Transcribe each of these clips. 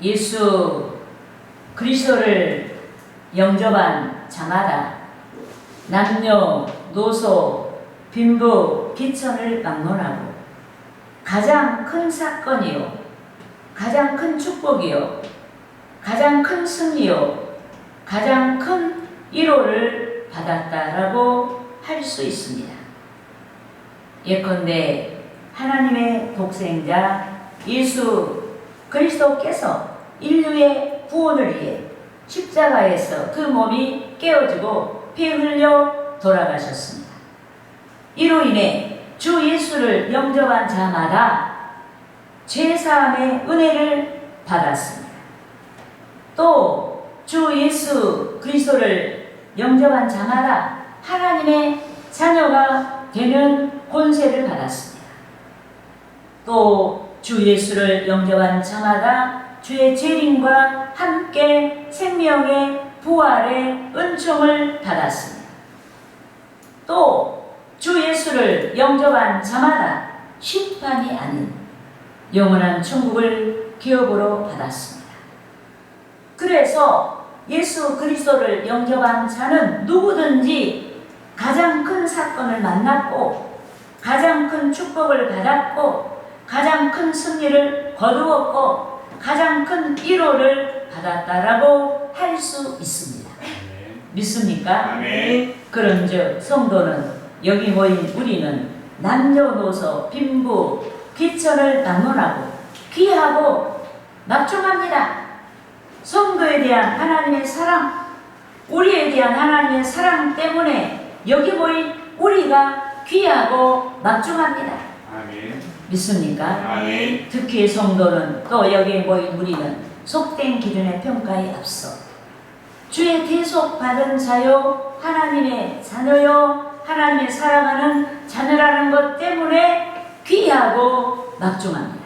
예수 그리스도를 영접한 자마다 남녀, 노소, 빈부, 기천을 막론하고 가장 큰 사건이요, 가장 큰 축복이요, 가장 큰 승리요, 가장 큰 위로를 받았다라고 할 수 있습니다. 예컨대 하나님의 독생자 예수 그리스도께서 인류의 구원을 위해 십자가에서 그 몸이 깨어지고 피 흘려 돌아가셨습니다. 이로 인해 주 예수를 영접한 자마다 죄사함의 은혜를 받았습니다. 또 주 예수 그리스도를 영접한 자마다 하나님의 자녀가 되는 권세를 받았습니다. 또 주 예수를 영접한 자마다 주의 재림과 함께 생명의 부활의 은총을 받았습니다. 또 주 예수를 영접한 자마다 심판이 아닌 영원한 천국을 기업으로 받았습니다. 그래서 예수 그리스도를 영접한 자는 누구든지 가장 큰 사건을 만났고 가장 큰 축복을 받았고 가장 큰 승리를 거두었고 가장 큰 위로를 받았다라고 할 수 있습니다. 믿습니까? 아멘. 그런즉 성도는 여기 모인 우리는 남녀노소 빈부 기천을 막론하고 귀하고 막중합니다. 성도에 대한 하나님의 사랑, 우리에 대한 하나님의 사랑 때문에 여기 모인 우리가 귀하고 막중합니다. 아멘. 믿습니까? 아멘. 특히 성도는 또 여기에 모인 우리는 속된 기준의 평가에 앞서 주의 대속 받은 자요, 하나님의 자녀요, 하나님의 사랑하는 자녀라는 것 때문에 귀하고 막중합니다.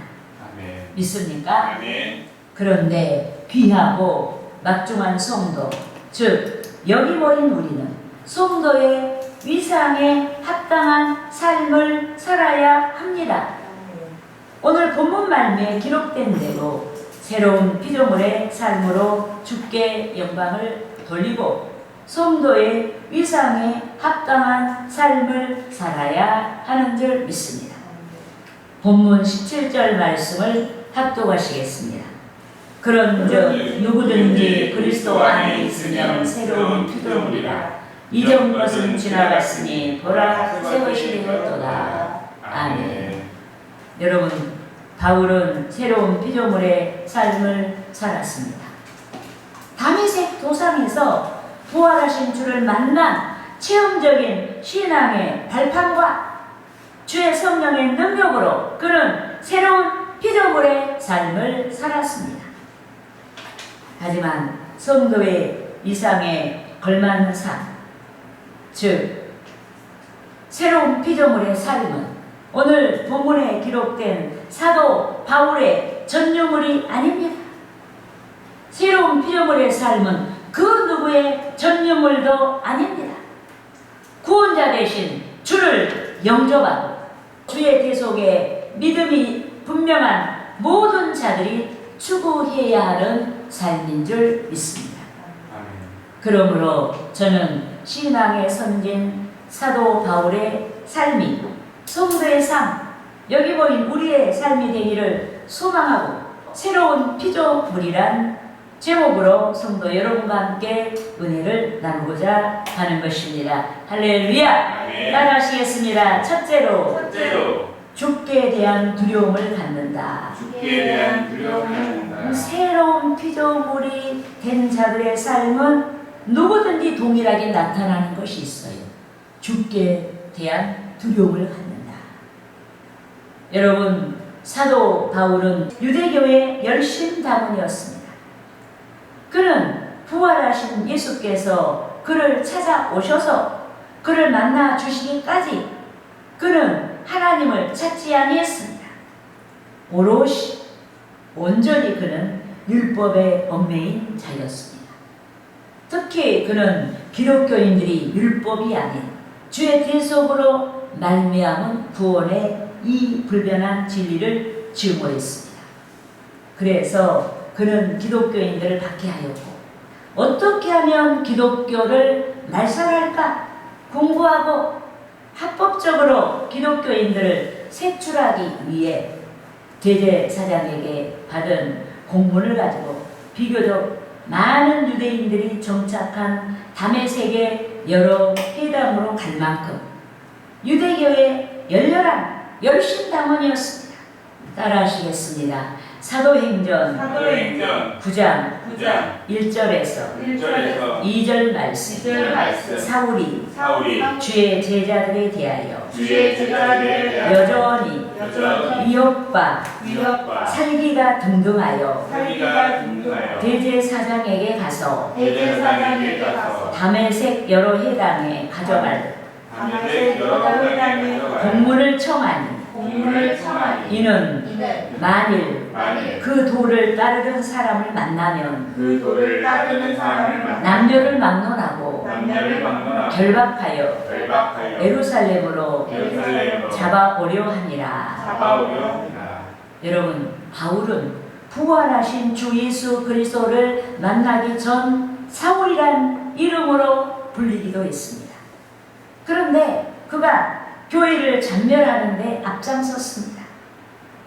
아멘. 믿습니까? 아멘. 그런데 귀하고 막중한 성도, 즉 여기 모인 우리는 성도의 위상에 합당한 삶을 살아야 합니다. 오늘 본문 말미에 기록된 대로 새로운 피조물의 삶으로 주께 영광을 돌리고 성도의 위상에 합당한 삶을 살아야 하는 줄 믿습니다. 본문 17절 말씀을 합독하시겠습니다. 그런즉 누구든지 그리스도 안에 있으면 새로운 피조물이라 이전 것은 지나갔으니 보라 새 것이 되었도다. 아멘. 여러분, 바울은 새로운 피조물의 삶을 살았습니다. 다메섹 도상에서 부활하신 주를 만난 체험적인 신앙의 발판과 주의 성령의 능력으로 그는 새로운 피조물의 삶을 살았습니다. 하지만 성도의 이상에 걸맞는 삶, 즉 새로운 피조물의 삶은 오늘 본문에 기록된 사도 바울의 전유물이 아닙니다. 새로운 피조물의 삶은 그 누구의 전유물도 아닙니다. 구원자 되신 주를 영접하고 주의 대속에 믿음이 분명한 모든 자들이 추구해야 하는 삶인 줄 믿습니다. 그러므로 저는 신앙의 선진 사도 바울의 삶이 성도의 삶, 여기 모인 우리의 삶이 되기를 소망하고 새로운 피조물이란 제목으로 성도 여러분과 함께 은혜를 나누고자 하는 것입니다. 할렐루야! 아멘. 따라하시겠습니다. 첫째로 첫째로 주께 대한 두려움을 갖는다. 주께 대한 두려움을 갖는다. 새로운 피조물이 된 자들의 삶은 누구든지 동일하게 나타나는 것이 있어요. 주께 대한 두려움을 갖는다. 여러분, 사도 바울은 유대교의 열심당원이었습니다. 그는 부활하신 예수께서 그를 찾아오셔서 그를 만나 주시기까지 그는 하나님을 찾지 아니했습니다. 오롯이 온전히 그는 율법의 얽매인 자였습니다. 특히 그는 기독교인들이 율법이 아닌 주의 대속으로 말미암은 구원의 이 불변한 진리를 증오했습니다. 그래서 그는 기독교인들을 박해하였고 어떻게 하면 기독교를 날선할까 공부하고 합법적으로 기독교인들을 색출하기 위해 대제사장에게 받은 공문을 가지고 비교적 많은 유대인들이 정착한 다메섹의 여러 회당으로 갈 만큼 유대교의 열렬한 열심당원이었습니다. 따라하시겠습니다. 사도행전 사도행전 9장 9장 1절에서 1절에서 2절 말씀 2절 말씀 사울이 사울이 주의 제자들에 대하여 주의 제자들에 대하여 여전히 여전히 위협과 위협과 살기가 등등하여 살기가 등등하여 대제사장에게 가서 대제사장에게 가서 다메섹 여러 회당에 가져갈 다메섹 여러 회당에 가져갈 공문을 청하니 공문을 청하니 이는 만일 만일 그 도를 따르는 사람을 만나면 그 도를 따르는 사람을 만나 남녀를 막론하고 남녀를 막론하고 결박하여 결박하여 예루살렘으로 예루살렘으로 잡아오려 하니라. 잡아오려 합니다. 여러분, 바울은 부활하신 주 예수 그리스도를 만나기 전 사울이란 이름으로 불리기도 했습니다. 그런데 그가 교회를 전멸하는 데 앞장섰습니다.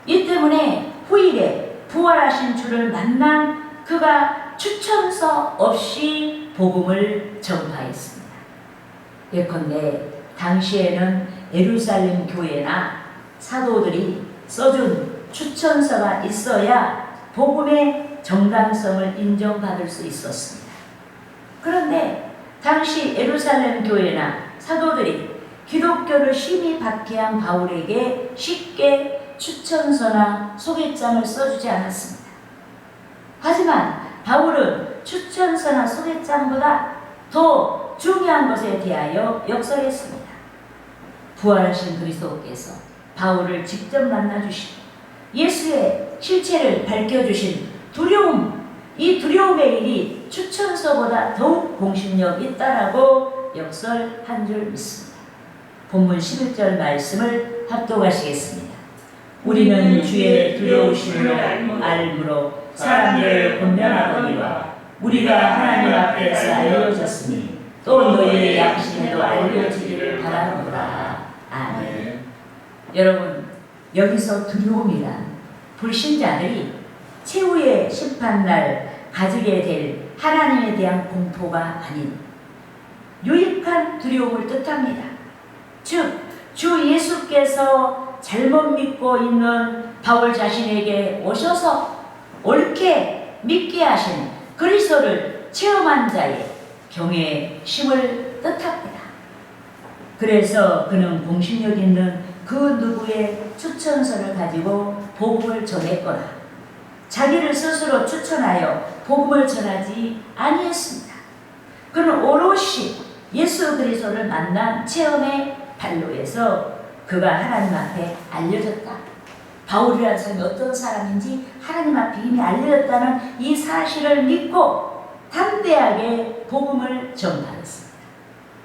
이 때문에 후일에 부활하신 주를 만난 그가 추천서 없이 복음을 전파했습니다. 예컨대 당시에는 예루살렘 교회나 사도들이 써준 추천서가 있어야 복음의 정당성을 인정받을 수 있었습니다. 그런데 당시 예루살렘 교회나 사도들이 기독교를 심히 박해한 바울에게 쉽게 추천서나 소개장을 써주지 않았습니다. 하지만 바울은 추천서나 소개장보다 더 중요한 것에 대하여 역설했습니다. 부활하신 그리스도께서 바울을 직접 만나주시고 예수의 실체를 밝혀주신 두려움, 이 두려움의 일이 추천서보다 더욱 공신력 있다라고 역설한 줄 믿습니다. 본문 11절 말씀을 합독하시겠습니다. 우리는 주의 두려우심으로 알므로 사람들을 권면하거니와 우리가 하나님 앞에서 알려졌으니 또 너희의 양심에도 알려지기를 바라노라. 아멘. 여러분, 여기서 두려움이란 불신자들이 최후의 심판날 가지게 될 하나님에 대한 공포가 아닌 유익한 두려움을 뜻합니다. 즉, 주 예수께서 잘못 믿고 있는 바울 자신에게 오셔서 옳게 믿게 하신 그리스도를 체험한 자의 경외심을 뜻합니다. 그래서 그는 공신력 있는 그 누구의 추천서를 가지고 복음을 전했거나 자기를 스스로 추천하여 복음을 전하지 아니했습니다. 그는 오롯이 예수 그리스도를 만난 체험의 발로에서 그가 하나님 앞에 알려졌다. 바울이라는 사람이 어떤 사람인지 하나님 앞에 이미 알려졌다는 이 사실을 믿고 담대하게 복음을 전파했습니다.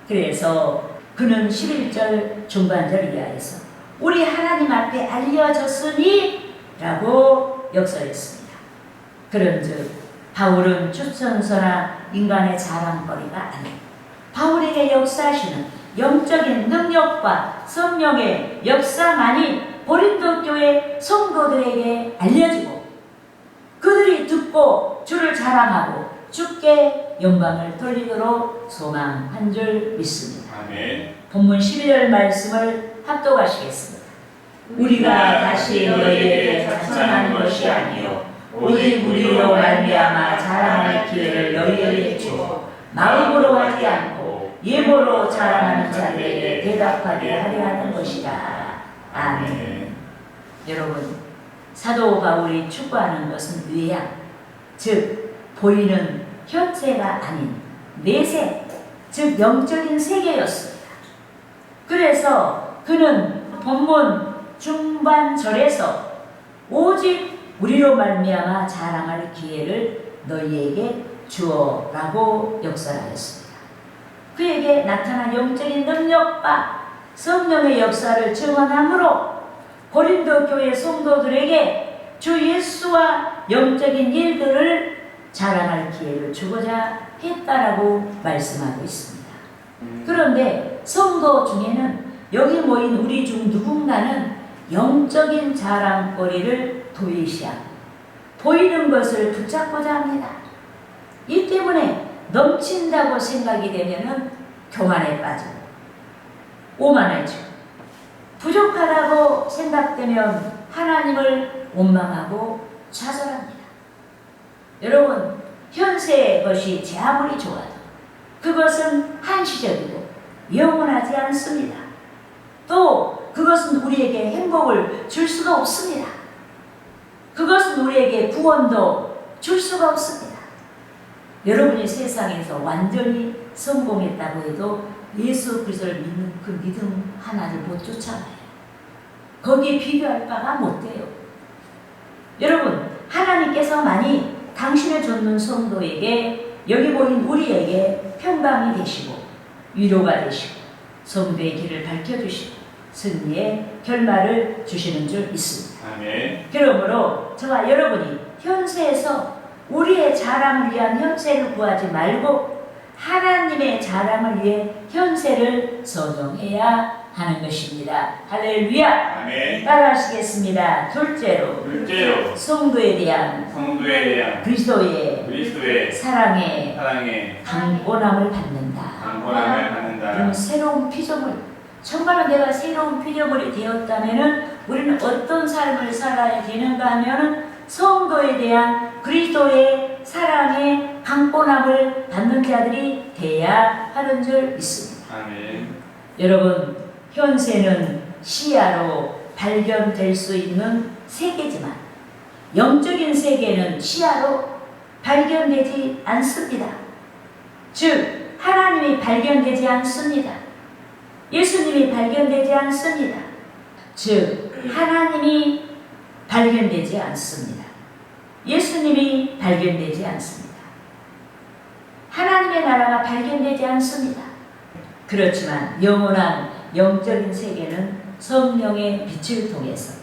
그래서 그는 11절 중반절 이하에서 우리 하나님 앞에 알려졌으니 라고 역설했습니다. 그런즉 바울은 추천서나 인간의 자랑거리가 아닌 바울에게 역사하시는 영적인 능력과 성령의 역사만이 고린도 교회 성도들에게 알려지고 그들이 듣고 주를 자랑하고 주께 영광을 돌리도록 소망한 줄 믿습니다. 아멘. 본문 12절 말씀을 합독하시겠습니다. 우리가 다시 너희에게 자청하는 것이 아니요 오직 우리로 말미암아 자랑할 기회를 너희에게 주어 마음으로 하지 않고 예보로 자랑하는 자들에게 대답하게 하려 하는 것이다. 아멘. 여러분, 사도 바울이 추구하는 것은 외양, 즉 보이는 현세가 아닌 내세, 즉 영적인 세계였습니다. 그래서 그는 본문 중반절에서 오직 우리로 말미암아 자랑할 기회를 너희에게 주어라고 역설하였습니다. 그에게 나타난 영적인 능력과 성령의 역사를 증언함으로 고린도 교회 성도들에게 주 예수와 영적인 일들을 자랑할 기회를 주고자 했다라고 말씀하고 있습니다. 그런데 성도 중에는 여기 모인 우리 중 누군가는 영적인 자랑거리를 도외시하고 보이는 것을 붙잡고자 합니다. 이 때문에 넘친다고 생각이 되면은 교만에 빠지고 오만해지고 부족하다고 생각되면 하나님을 원망하고 좌절합니다. 여러분, 현세의 것이 제 아무리 좋아도 그것은 한시적이고 영원하지 않습니다. 또 그것은 우리에게 행복을 줄 수가 없습니다. 그것은 우리에게 구원도 줄 수가 없습니다. 여러분이 세상에서 완전히 성공했다고 해도 예수 그리스도를 믿는 그 믿음 하나를 못 쫓아가요. 거기에 비교할 바가 못 돼요. 여러분, 하나님께서 많이 당신을 좇는 성도에게 여기 모인 우리에게 평강이 되시고 위로가 되시고 성도의 길을 밝혀주시고 승리의 결말을 주시는 줄 믿습니다. 아멘. 그러므로 저와 여러분이 현세에서 우리의 자랑을 위한 현세를 구하지 말고 하나님의 자랑을 위해 현세를 선용해야 하는 것입니다. 할렐루야. 아멘. 따라하시겠습니다. 둘째로 둘째로 성도에 대한 성도에 대한 그리스도의 사랑의 강권함을 받는다. 강권함을 받는다. 그럼 새로운 피조물, 정말로 내가 새로운 피조물이 되었다면은 우리는 어떤 삶을 살아야 되는가 하면은 성도에 대한 그리스도의 사랑의 강권함을 받는 자들이 돼야 하는 줄 믿습니다. 아멘. 여러분, 현세는 시야로 발견될 수 있는 세계지만 영적인 세계는 시야로 발견되지 않습니다. 즉 하나님이 발견되지 않습니다. 예수님이 발견되지 않습니다. 즉 하나님이 발견되지 않습니다. 예수님이 발견되지 않습니다. 하나님의 나라가 발견되지 않습니다. 그렇지만 영원한 영적인 세계는 성령의 빛을 통해서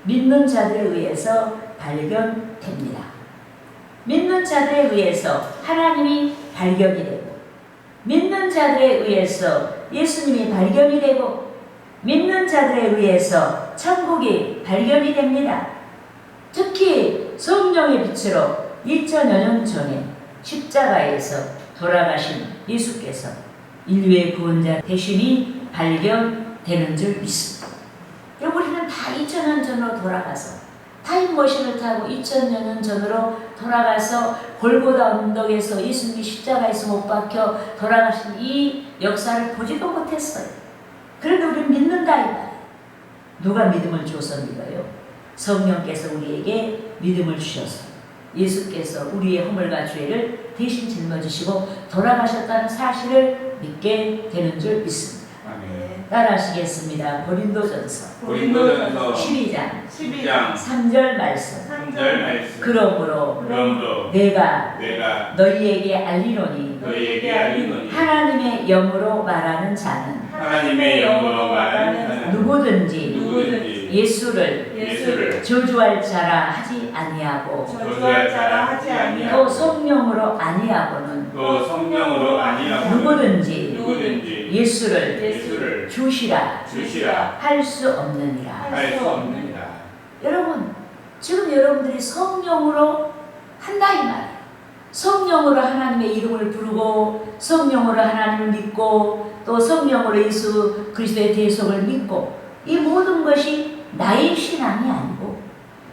믿는 자들에 의해서 발견됩니다. 믿는 자들에 의해서 하나님이 발견이 되고 믿는 자들에 의해서 예수님이 발견이 되고 믿는 자들에 의해서 천국이 발견이 됩니다. 특히 성령의 빛으로 2000여 년 전에 십자가에서 돌아가신 예수께서 인류의 구원자 되심이 발견되는 줄 믿습니다. 우리는 다 2000년 전으로 돌아가서 타임머신을 타고 2000여 년 전으로 돌아가서 골고다 언덕에서 예수님이 십자가에서 못 박혀 돌아가신 이 역사를 보지도 못했어요. 그런데 우리는 믿는다 이 말이에요. 누가 믿음을 줘서 믿어요? 성령께서 우리에게 믿음을 주셔서 예수께서 우리의 허물과 죄를 대신 짊어지시고 돌아가셨다는 사실을 믿게 되는 줄 믿습니다. 아멘. 따라하시겠습니다. 고린도전서 12장 3절 말씀. 3절 말씀. 그러므로 내가 너희에게 알리노니 하나님의 영으로 말하는 자는 누구든지 예수를 저주할 자라 하지 아니하고 또 성령으로 아니하고는 누구든지 예수를 주시라 할 수 없느니라. 여러분, 지금 여러분들이 성령으로 한다 이 말이에요. 성령으로 하나님의 이름을 부르고 성령으로 하나님을 믿고 또 성령으로 예수 그리스도의 대속을 믿고 이 모든 것이 나의 신앙이 아니고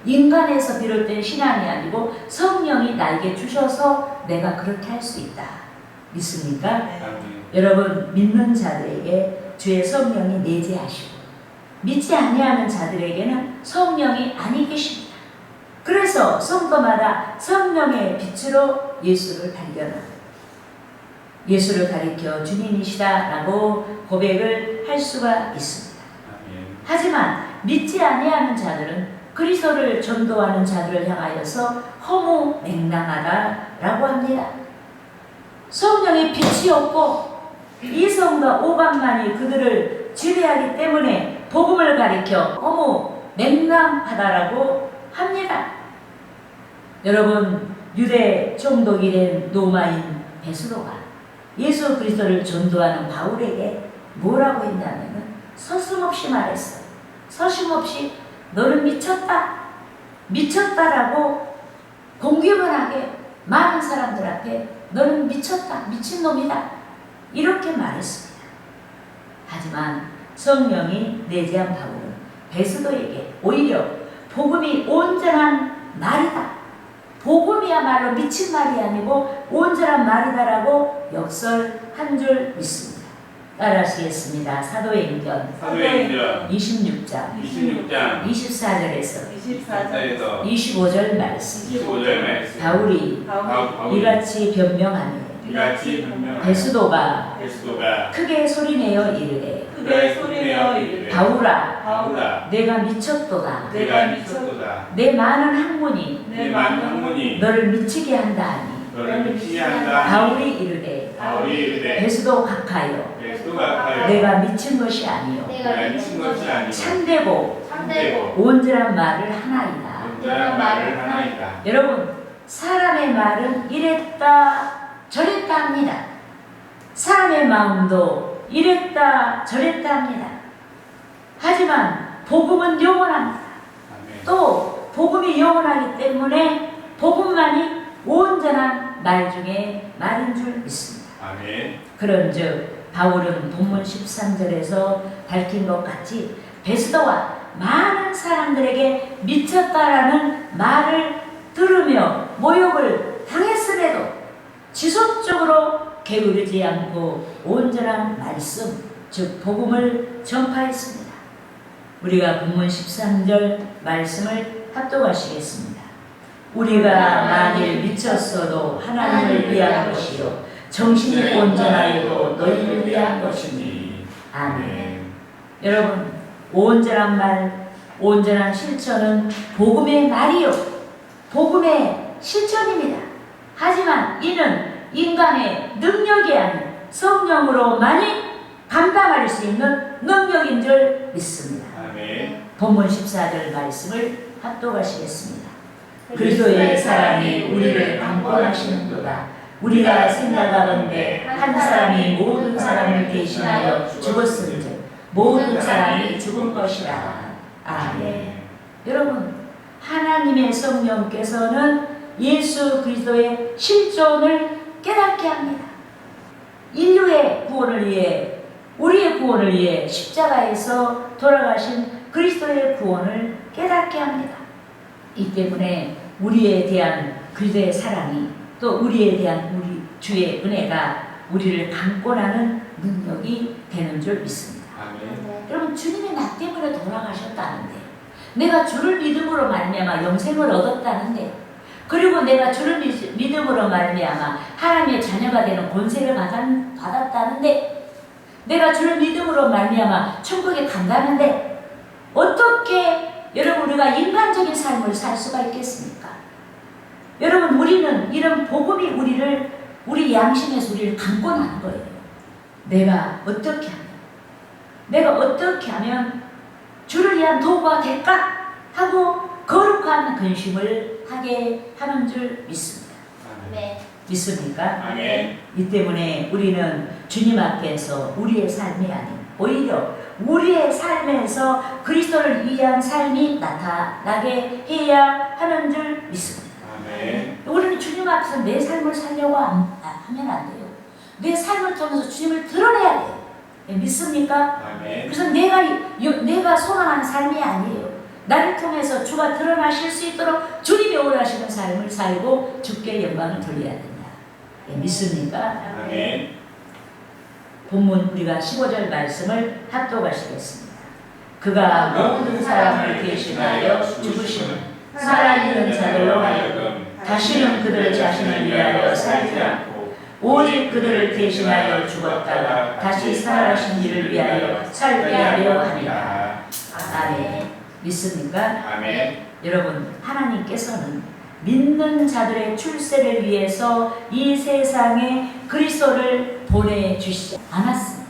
인간에서 비롯된 신앙이 아니고 성령이 나에게 주셔서 내가 그렇게 할 수 있다. 믿습니까? 여러분, 믿는 자들에게 주의 성령이 내재하시고 믿지 아니하는 자들에게는 성령이 아니 계십니다. 그래서 성도마다 성령의 빛으로 예수를 발견하고 예수를 가리켜 주님이시다라고 고백을 할 수가 있습니다. 하지만 믿지 아니하는 자들은 그리스도를 전도하는 자들을 향하여서 허무맹랑하다라고 합니다. 성령의 빛이 없고 이성과 오감만이 그들을 지배하기 때문에 복음을 가리켜 허무맹랑하다라고 합니다. 여러분, 유대 총독이 된 로마인 베드로가 예수 그리스도를 전도하는 바울에게 뭐라고 했냐면 서슴없이 말했어요. 서슴없이 너는 미쳤다. 미쳤다라고 공개문하게 많은 사람들 앞에 너는 미쳤다. 미친놈이다. 이렇게 말했습니다. 하지만 성령이 내재한 바울은 베드로에게 오히려 복음이 온전한 말이다. 복음이야말로 미친 말이 아니고 온전한 말이다라고 역설한 줄 믿습니다. 따라하시겠습니다. 사도행전 26장 24절에서 25절 말씀. 바울이 이같이 변명하며 베드로가 크게 소리내어 이르되 바울아 내가 미쳤도다. 내 많은 학문이 너를 미치게 한다 하니 바울이 이르되 베드로 각하여 내가 미친 것이 아니요 참되고 온전한 말을 하나이다. 여러분, 사람의 말은 이랬다 저랬다 합니다. 사람의 마음도 이랬다 저랬다 합니다. 하지만 복음은 영원합니다. 또 복음이 영원하기 때문에 복음만이 온전한 말 중에 말인 줄 믿습니다. 그런즉 바울은 본문 13절에서 밝힌 것 같이 베드로와 많은 사람들에게 미쳤다라는 말을 들으며 모욕을 당했음에도 지속적으로 게으르지 않고 온전한 말씀, 즉 복음을 전파했습니다. 우리가 본문 13절 말씀을 합독하시겠습니다. 우리가 만일 미쳤어도 하나님을 위한 것이요 정신이 온전하여도 너희를 위한 것이니. 아멘. 여러분, 온전한 말, 온전한 실천은 복음의 말이요 복음의 실천입니다. 하지만 이는 인간의 능력이 아닌 성령으로만이 감당할 수 있는 능력인 줄 믿습니다. 본문 14절 말씀을 합독하시겠습니다. 그리스도의 사랑이 우리를 강권하시는도다. 우리가 생각하건대 한 사람이 모든 사람을 대신하여 죽었은즉 모든 사람이 죽은 것이라. 아멘. 여러분, 하나님의 성령께서는 예수 그리스도의 실존을 깨닫게 합니다. 인류의 구원을 위해, 우리의 구원을 위해 십자가에서 돌아가신 그리스도의 구원을 깨닫게 합니다. 이 때문에 우리에 대한 그리스도의 사랑이 또 우리에 대한 우리 주의 은혜가 우리를 강권하는 능력이 되는 줄 믿습니다. 여러분, 주님이 나 때문에 돌아가셨다는데, 내가 주를 믿음으로 말미암아 영생을 얻었다는데, 그리고 내가 주를 믿음으로 말미암아 하나님의 자녀가 되는 권세를 받았다는데, 내가 주를 믿음으로 말미암아 천국에 간다는데, 어떻게 여러분 우리가 인간적인 삶을 살 수가 있겠습니까? 여러분, 우리는 이런 복음이 우리 양심에서 우리를 강권하는 거예요. 내가 어떻게 하면 주를 위한 도구가 될까 하고 거룩한 근심을 하게 하는 줄 믿습니다. 믿습니까? 이 때문에 우리는 주님 앞에서 우리의 삶이 아닌 오히려 우리의 삶에서 그리스도를 위한 삶이 나타나게 해야 하는 줄 믿습니다. 우리는 주님 앞에서 내 삶을 살려고 하면 안 돼요. 내 삶을 통해서 주님을 드러내야 돼요. 믿습니까? 그래서 내가 소망하는 삶이 아니에요. 나를 통해서 주가 드러나실 수 있도록 주님이 원하시는 삶을 살고 주께 영광을 돌려야 된다. 믿습니까? 본문 우리가 15절 말씀을 합독하시겠습니다. 그가 모든 사람을 대신하여 죽으시는 살아있는 자들로 하여금 다시는 그들 자신을 위하여 살지 않고 오직 그들을 대신하여 죽었다가 다시 살아나신 이를 위하여 살게 하려 하니라. 아멘. 믿습니까? 여러분, 하나님께서는 믿는 자들의 출세를 위해서 이 세상에 그리스도를 보내주시지 않았습니다.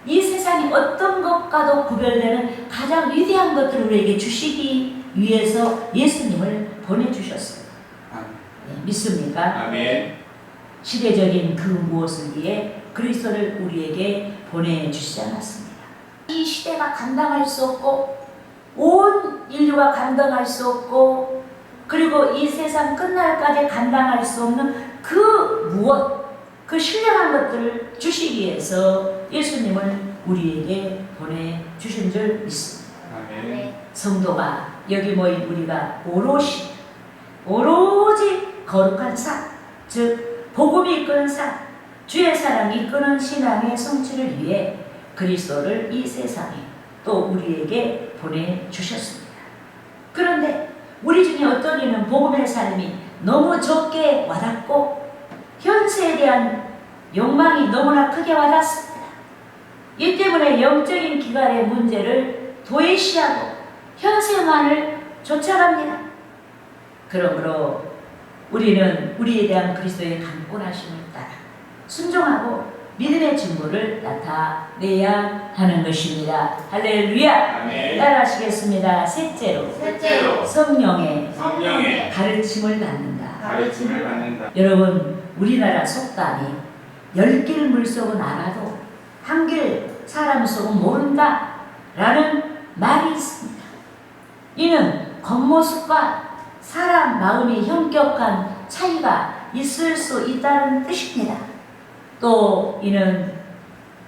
이 세상이 어떤 것과도 구별되는 가장 위대한 것들을 우리에게 주시기 위해서 예수님을 보내주셨어요. 아멘. 네, 믿습니까? 아멘. 시대적인 그 무엇을 위해 그리스도를 우리에게 보내주시지 않았습니다. 이 시대가 감당할 수 없고 온 인류가 감당할 수 없고 그리고 이 세상 끝날까지 감당할 수 없는 그 무엇, 그 신령한 것들을 주시기 위해서 예수님을 우리에게 보내주신 줄 믿습니다. 아멘. 성도가 여기 모인 우리가 오로지 거룩한 사, 즉 복음이 이끄는 사, 주의 사랑이 이끄는 신앙의 성취를 위해 그리스도를 이 세상에 또 우리에게 보내주셨습니다. 그런데 우리 중에 어떤 이는 복음의 삶이 너무 적게 와닿고 현세에 대한 욕망이 너무나 크게 와닿습니다. 이 때문에 영적인 기갈의 문제를 도외시하고 현세만을 쫓아갑니다. 그러므로 우리는 우리에 대한 그리스도의 강권하심을 따라 순종하고 믿음의 증거를 나타내야 하는 것입니다. 할렐루야. 아멘. 따라하시겠습니다. 셋째로 성령의 가르침을 받는다. 가르침을 받는다. 여러분, 우리나라 속담이 10길 물속은 알아도 한 길 사람 속은 모른다 라는 말이 있습니다. 이는 겉모습과 사람 마음이 현격한 차이가 있을 수 있다는 뜻입니다. 또 이는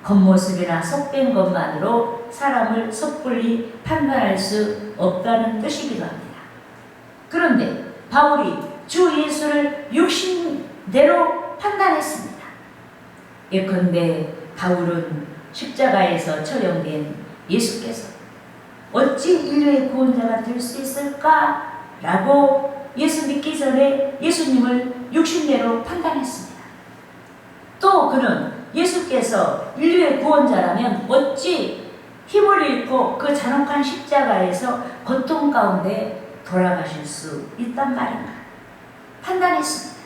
겉모습이나 속된 것만으로 사람을 섣불리 판단할 수 없다는 뜻이기도 합니다. 그런데 바울이 주 예수를 육신대로 판단했습니다. 예컨대 바울은 십자가에서 처형된 예수께서 어찌 인류의 구원자가 될 수 있을까? 라고 예수 믿기 전에 예수님을 육신대로 판단했습니다. 또 그는 예수께서 인류의 구원자라면 어찌 힘을 잃고 그 잔혹한 십자가에서 고통 가운데 돌아가실 수 있단 말인가? 판단했습니다.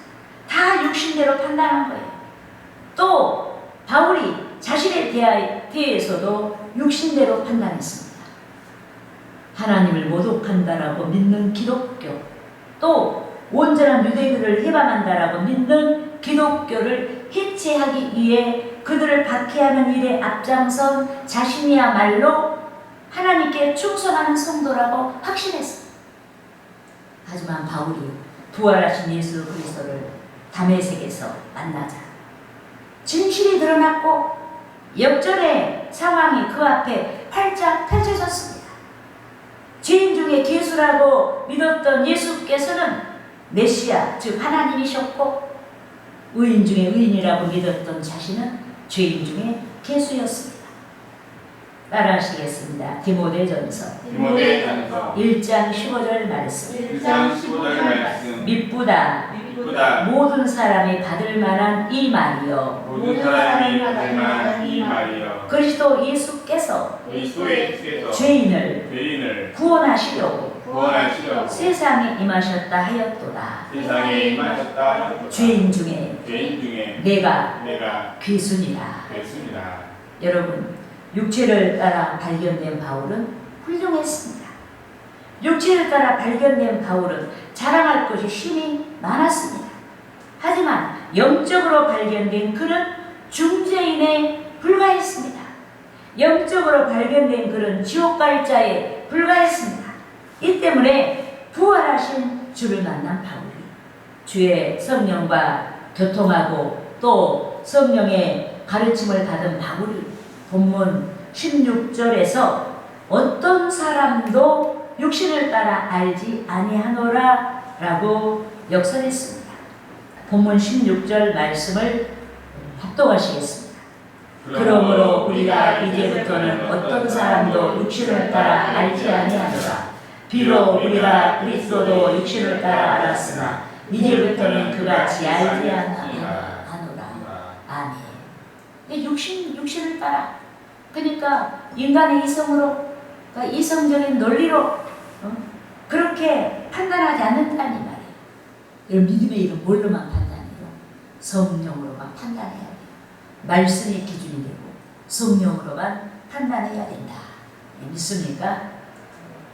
다 육신대로 판단한 거예요. 또 바울이 자신에 대해서도 육신대로 판단했습니다. 하나님을 모독한다라고 믿는 기독교, 또 온전한 유대교를 해방한다라고 믿는 기독교를 해체하기 위해 그들을 박해하는 일에 앞장선 자신이야말로 하나님께 충성하는 성도라고 확신했습니다. 하지만 바울이 부활하신 예수 그리스도를 다메섹에서 만나자 진실이 드러났고 역전의 상황이 그 앞에 활짝 펼쳐졌습니다. 죄인 중에 괴수라고 믿었던 예수께서는 메시아, 즉 하나님이셨고 의인 중에 의인이라고 믿었던 자신은 죄인 중에 괴수였습니다. 따라하시겠습니다. 디모데전서 1장 15절 말씀. 미쁘다 모든 사람이 받을 만한 이 말이요. 그리스도 예수께서 죄인을 구원하시려고 세상에 임하셨다 하였도다. 죄인 중에 내가 괴수니라. 여러분, 육체를 따라 발견된 바울은 훌륭했습니다. 육체를 따라 발견된 바울은 자랑할 것이 심히 많았습니다. 하지만 영적으로 발견된 그는 중죄인에 불과했습니다. 영적으로 발견된 그는 지옥 갈 자에 불과했습니다. 이 때문에 부활하신 주를 만난 바울이 주의 성령과 교통하고 또 성령의 가르침을 받은 바울이 본문 16절에서 어떤 사람도 육신을 따라 알지 아니하노라 라고 역설했습니다. 본문 16절 말씀을 합독하시겠습니다. 그러므로 우리가 이제부터는 어떤 사람도 육신을 따라 알지 아니하노라. 비록 우리가 그리스도도 육신을 따라 알았으나 이제부터는 그같이 알지 아니하노라. 아멘. 육신을 따라, 그러니까 인간의 이성으로, 그러니까 이성적인 논리로 그렇게 판단하지 않는다는 말이에요. 여러분, 믿음의 일은 뭘로만 판단해요? 성령으로만 판단해야 돼요. 말씀이 기준이 되고 성령으로만 판단해야 된다. 믿습니까?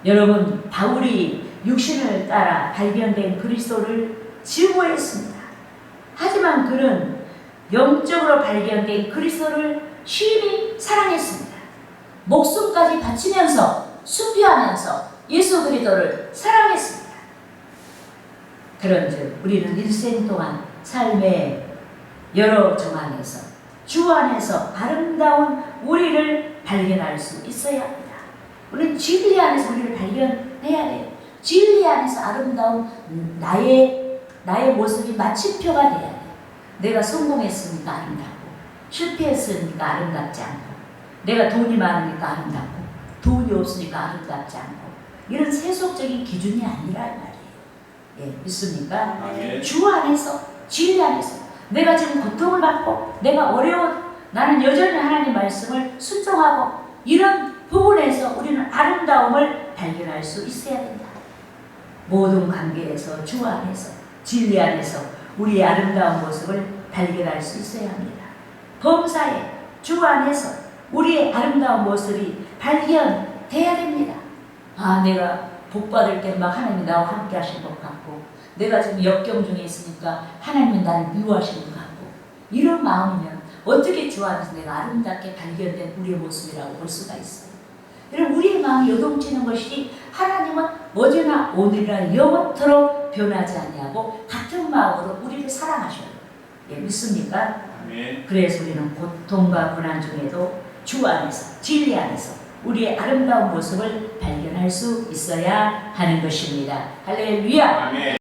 여러분, 바울이 육신을 따라 발견된 그리스도를 증오했습니다. 하지만 그는 영적으로 발견된 그리스도를 심히 사랑했습니다. 목숨까지 바치면서 순교하면서 예수 그리스도를 사랑했습니다. 그런즉 우리는 일생 동안 삶의 여러 정황에서 주 안에서 아름다운 우리를 발견할 수 있어야 합니다. 우리는 진리 안에서 우리를 발견해야 돼요. 진리 안에서 아름다운 나의 모습이 마침표가 돼야 돼요. 내가 성공했으니까 아름답고, 실패했으니까 아름답지 않고, 내가 돈이 많으니까 아름답고, 돈이 없으니까 아름답지 않고, 이런 세속적인 기준이 아니란 말이에요. 예, 믿습니까? 아멘. 주 안에서, 진리 안에서 내가 지금 고통을 받고 내가 나는 여전히 하나님 말씀을 순종하고, 이런 부분에서 우리는 아름다움을 발견할 수 있어야 된다. 모든 관계에서 주 안에서, 진리 안에서 우리의 아름다운 모습을 발견할 수 있어야 합니다. 범사에 주 안에서 우리의 아름다운 모습이 발견돼야 됩니다. 아, 내가 복 받을 때 막 하나님이 나와 함께 하신 것 같고, 내가 지금 역경 중에 있으니까 하나님은 나를 미워하시는 것 같고, 이런 마음이면 어떻게 주 안에서 내가 아름답게 발견된 우리의 모습이라고 볼 수가 있어요. 여러분, 우리의 마음이 요동치는 것이지 하나님은 어제나 오늘이나 영원토록 변하지 아니하고 같은 마음으로 우리를 사랑하셔요. 예, 믿습니까? 아멘. 그래서 우리는 고통과 고난 중에도 주 안에서, 진리 안에서 우리의 아름다운 모습을 발견할 수 있어야 하는 것입니다. 할렐루야! 아멘.